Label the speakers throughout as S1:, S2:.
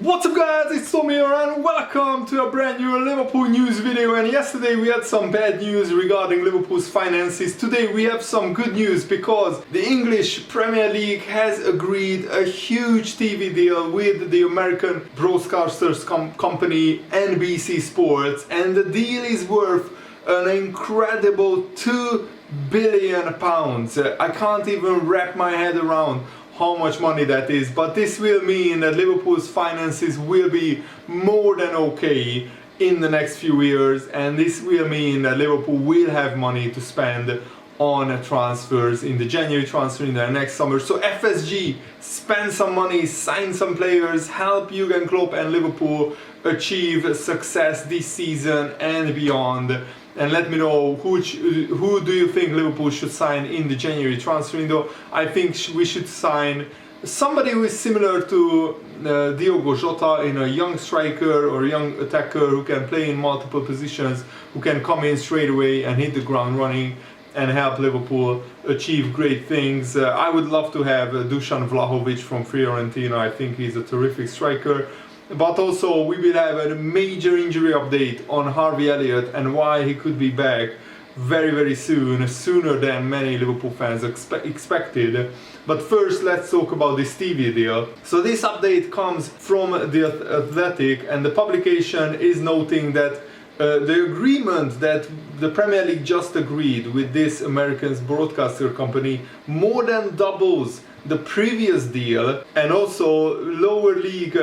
S1: What's up guys, it's Tom here and welcome to a brand new Liverpool news video. And yesterday we had some bad news regarding Liverpool's finances. Today we have some good news because the English Premier League has agreed a huge TV deal with the American broadcasters company NBC Sports, and the deal is worth an incredible £2 billion. I can't even wrap my head around how much money that is, but this will mean that Liverpool's finances will be more than okay in the next few years, and this will mean that Liverpool will have money to spend on transfers in the January transfer in the next summer. So FSG, spend some money, sign some players, help Jurgen Klopp and Liverpool achieve success this season and beyond. And let me know who do you think Liverpool should sign in the January transfer window. I think we should sign somebody who is similar to Diogo Jota, in a young striker or young attacker who can play in multiple positions, who can come in straight away and hit the ground running and help Liverpool achieve great things. I would love to have Dusan Vlahovic from Fiorentina. I think he's a terrific striker. But also we will have a major injury update on Harvey Elliott and why he could be back very soon, sooner than many Liverpool fans expected. But first let's talk about this TV deal. So this update comes from The Athletic, and the publication is noting that the agreement that the Premier League just agreed with this American broadcaster company more than doubles the previous deal, and also lower league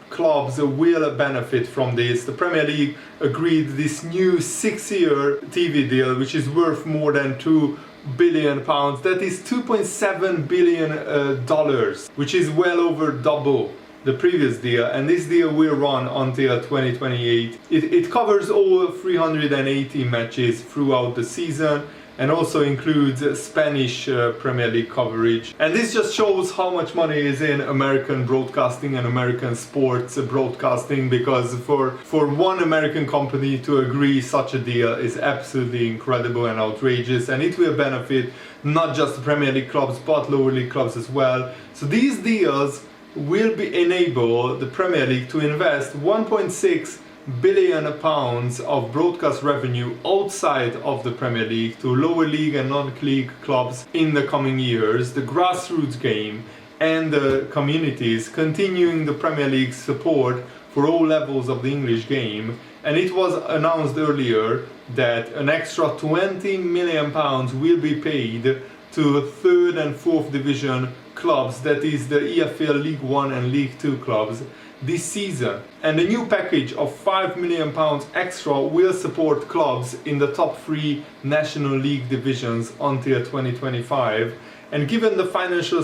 S1: clubs will benefit from this. The Premier League agreed this new 6-year TV deal, which is worth more than £2 billion. That is $2.7 billion, which is well over double the previous deal, and this deal will run until 2028. It covers all 380 matches throughout the season, and also includes Spanish Premier League coverage. And this just shows how much money is in American broadcasting and American sports broadcasting, because for one American company to agree such a deal is absolutely incredible and outrageous, and it will benefit not just the Premier League clubs but lower league clubs as well. So these deals will enable the Premier League to invest £1.6 billion of broadcast revenue outside of the Premier League to lower league and non-league clubs in the coming years, the grassroots game and the communities, continuing the Premier League's support for all levels of the English game. And it was announced earlier that an extra £20 million will be paid to third and fourth division clubs, that is the EFL League 1 and League 2 clubs, this season. And a new package of £5 million extra will support clubs in the top 3 National League divisions until 2025. And given the financial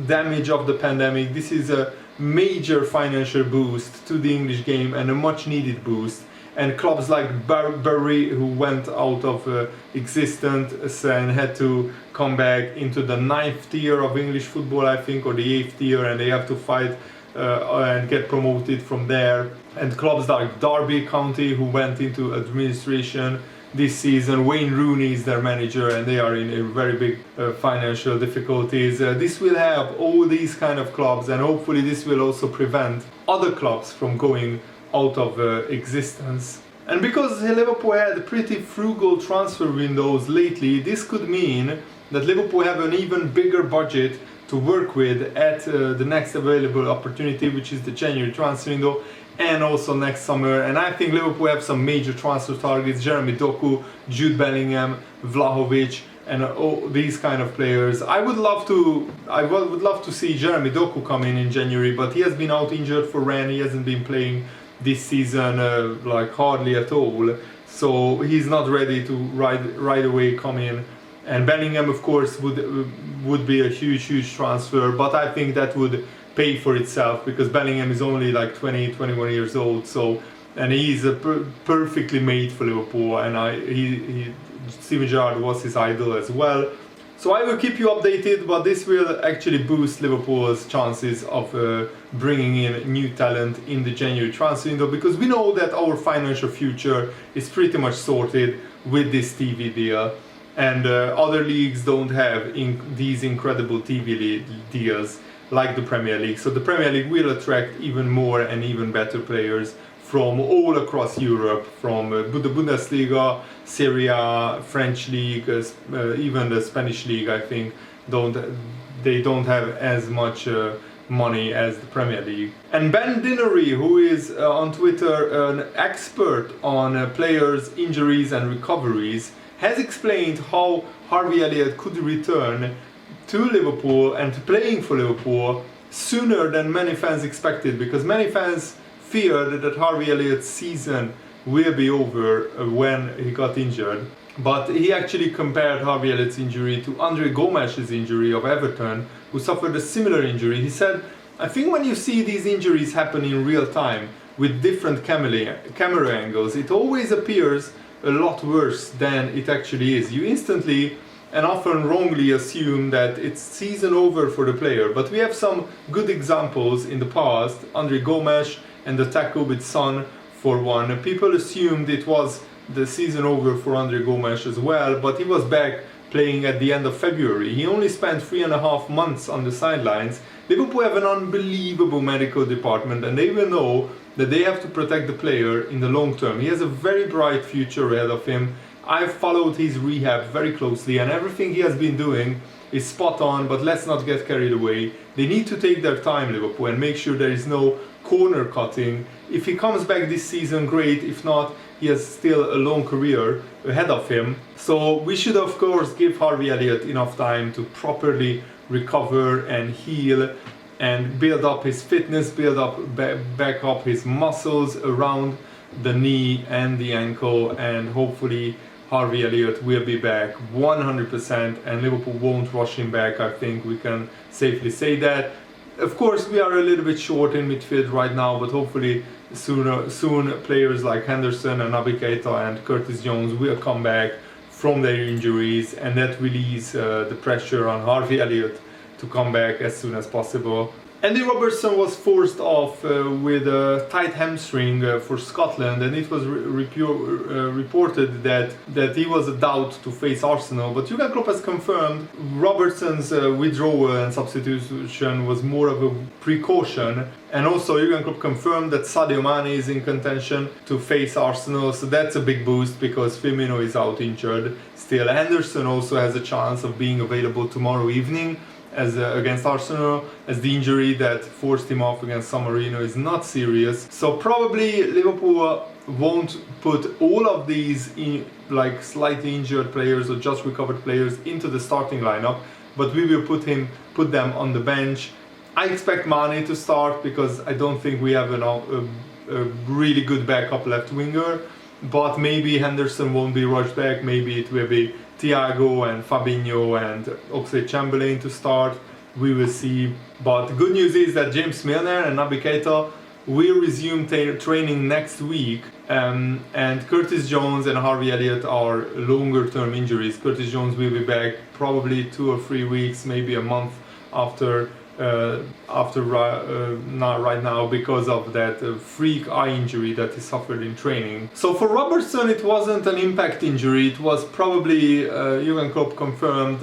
S1: damage of the pandemic, this is a major financial boost to the English game and a much needed boost. And clubs like Bury, who went out of existence and had to come back into the 9th tier of English football, I think, or the 8th tier, and they have to fight and get promoted from there. And clubs like Derby County, who went into administration this season. Wayne Rooney is their manager, and they are in a very big financial difficulties. This will help all these kind of clubs, and hopefully this will also prevent other clubs from going out of existence. And because Liverpool had pretty frugal transfer windows lately, this could mean that Liverpool have an even bigger budget to work with at the next available opportunity, which is the January transfer window, and also next summer. And I think Liverpool have some major transfer targets: Jeremy Doku, Jude Bellingham, Vlahovic, and all these kind of players. I would love to see Jeremy Doku come in January, but he has been out injured for Rennes. He hasn't been playing this season like hardly at all, so he's not ready to right away come in. And Bellingham, of course, would be a huge transfer, but I think that would pay for itself, because Bellingham is only like 21 years old, so, and he's perfectly made for Liverpool, and Steven Gerrard was his idol as well. So I will keep you updated, but this will actually boost Liverpool's chances of bringing in new talent in the January transfer window, because we know that our financial future is pretty much sorted with this TV deal. and other leagues don't have these incredible TV deals like the Premier League. So the Premier League will attract even more and even better players from all across Europe, from the Bundesliga, Serie A, French League, even the Spanish League. I think they don't have as much money as the Premier League. And Ben Dinnery, who is on Twitter an expert on players' injuries and recoveries, has explained how Harvey Elliott could return to Liverpool and to playing for Liverpool sooner than many fans expected, because many fans feared that Harvey Elliott's season will be over when he got injured. But he actually compared Harvey Elliott's injury to Andre Gomes's injury of Everton, who suffered a similar injury. He said, I think when you see these injuries happen in real time with different camera angles, it always appears a lot worse than it actually is. You instantly and often wrongly assume that it's season over for the player. But we have some good examples in the past. Andre Gomes and the tackle with Son for one. People assumed it was the season over for Andre Gomes as well, but he was back playing at the end of February. He only spent 3.5 months on the sidelines. Liverpool have an unbelievable medical department, and they will know that they have to protect the player in the long term. He has a very bright future ahead of him. I've followed his rehab very closely, and everything he has been doing is spot on, but let's not get carried away. They need to take their time, Liverpool, and make sure there is no corner cutting. If he comes back this season, great. If not, he has still a long career ahead of him. So we should of course give Harvey Elliott enough time to properly recover and heal and build up his fitness, build up back up his muscles around the knee and the ankle, and hopefully Harvey Elliott will be back 100% and Liverpool won't rush him back. I think we can safely say that. Of course, we are a little bit short in midfield right now, but hopefully soon players like Henderson and Naby Keita and Curtis Jones will come back from their injuries, and that release the pressure on Harvey Elliott to come back as soon as possible. Andy Robertson was forced off with a tight hamstring for Scotland, and it was reported that he was a doubt to face Arsenal. But Jurgen Klopp has confirmed Robertson's withdrawal and substitution was more of a precaution. And also Jurgen Klopp confirmed that Sadio Mane is in contention to face Arsenal, so that's a big boost because Firmino is out injured still. Henderson also has a chance of being available tomorrow evening against Arsenal, as the injury that forced him off against San Marino is not serious. So probably Liverpool won't put all of these like slightly injured players or just recovered players into the starting lineup, but we will put them on the bench. I expect Mane to start because I don't think we have a really good backup left winger, but maybe Henderson won't be rushed back. Maybe it will be Thiago and Fabinho and Oxlade-Chamberlain to start. We will see. But the good news is that James Milner and Naby Keita will resume training next week, and Curtis Jones and Harvey Elliott are longer term injuries. Curtis Jones will be back probably 2 or 3 weeks, maybe a month after not right now, because of that freak eye injury that he suffered in training. So for Robertson it wasn't an impact injury, it was probably, Jurgen Klopp confirmed,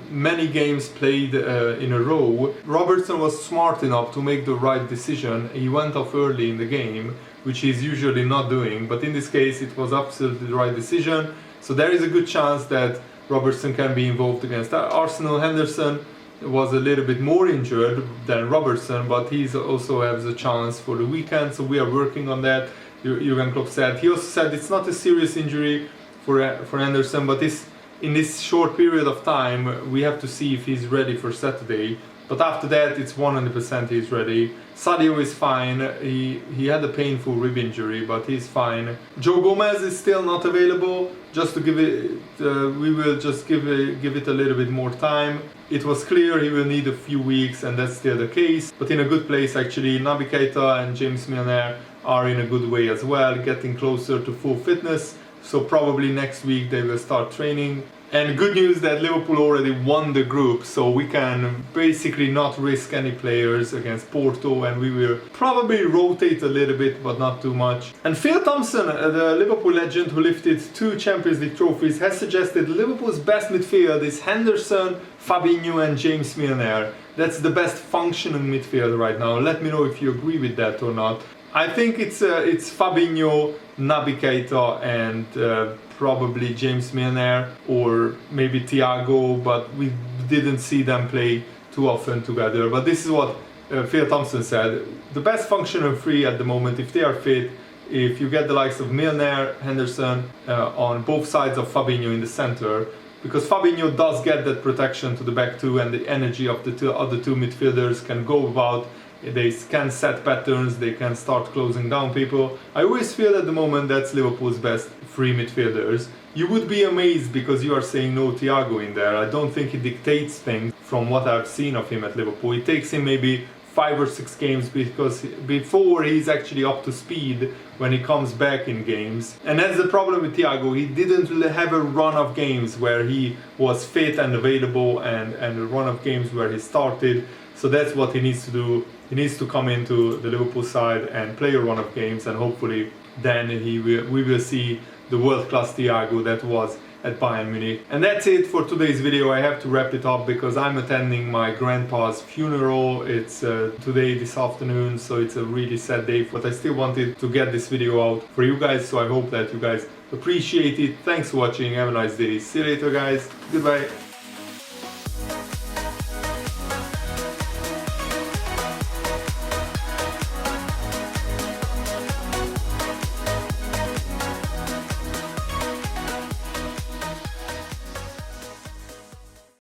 S1: many games played in a row. Robertson was smart enough to make the right decision. He went off early in the game, which he's usually not doing, but in this case it was absolutely the right decision. So there is a good chance that Robertson can be involved against Arsenal. Henderson was a little bit more injured than Robertson, but he also has a chance for the weekend, so we are working on that. Jurgen Klopp said. He also said it's not a serious injury for Henderson, but in this short period of time we have to see if he's ready for Saturday. But after that it's 100% he's ready. Sadio is fine. He had a painful rib injury, but he's fine. Joe Gomez is still not available. Just to give it, we will just give it a little bit more time. It was clear he will need a few weeks, and that's still the case. But in a good place actually. Naby Keita and James Milner are in a good way as well, getting closer to full fitness. So probably next week they will start training. And good news that Liverpool already won the group, so we can basically not risk any players against Porto, and we will probably rotate a little bit, but not too much. And Phil Thompson, the Liverpool legend who lifted 2 Champions League trophies, has suggested Liverpool's best midfield is Henderson, Fabinho and James Milner. That's the best functioning midfield right now. Let me know if you agree with that or not. I think it's Fabinho, Naby Keita and probably James Milner or maybe Thiago, but we didn't see them play too often together. But this is what Phil Thompson said. The best functional 3 at the moment, if they are fit, if you get the likes of Milner, Henderson on both sides of Fabinho in the center, because Fabinho does get that protection to the back 2 and the energy of the other 2 midfielders can go about. They can set patterns, they can start closing down people. I always feel at the moment that's Liverpool's best 3 midfielders. You would be amazed because you are saying no Thiago in there. I don't think he dictates things from what I've seen of him at Liverpool. It takes him maybe 5 or 6 games because before he's actually up to speed when he comes back in games. And that's the problem with Thiago. He didn't really have a run of games where he was fit and available and a run of games where he started. So that's what he needs to do. He needs to come into the Liverpool side and play a run of games, and hopefully then we will see the world-class Thiago that was at Bayern Munich. And that's it for today's video. I have to wrap it up because I'm attending my grandpa's funeral. It's today, this afternoon, so it's a really sad day, but I still wanted to get this video out for you guys, so I hope that you guys appreciate it. Thanks for watching, have a nice day. See you later guys, goodbye.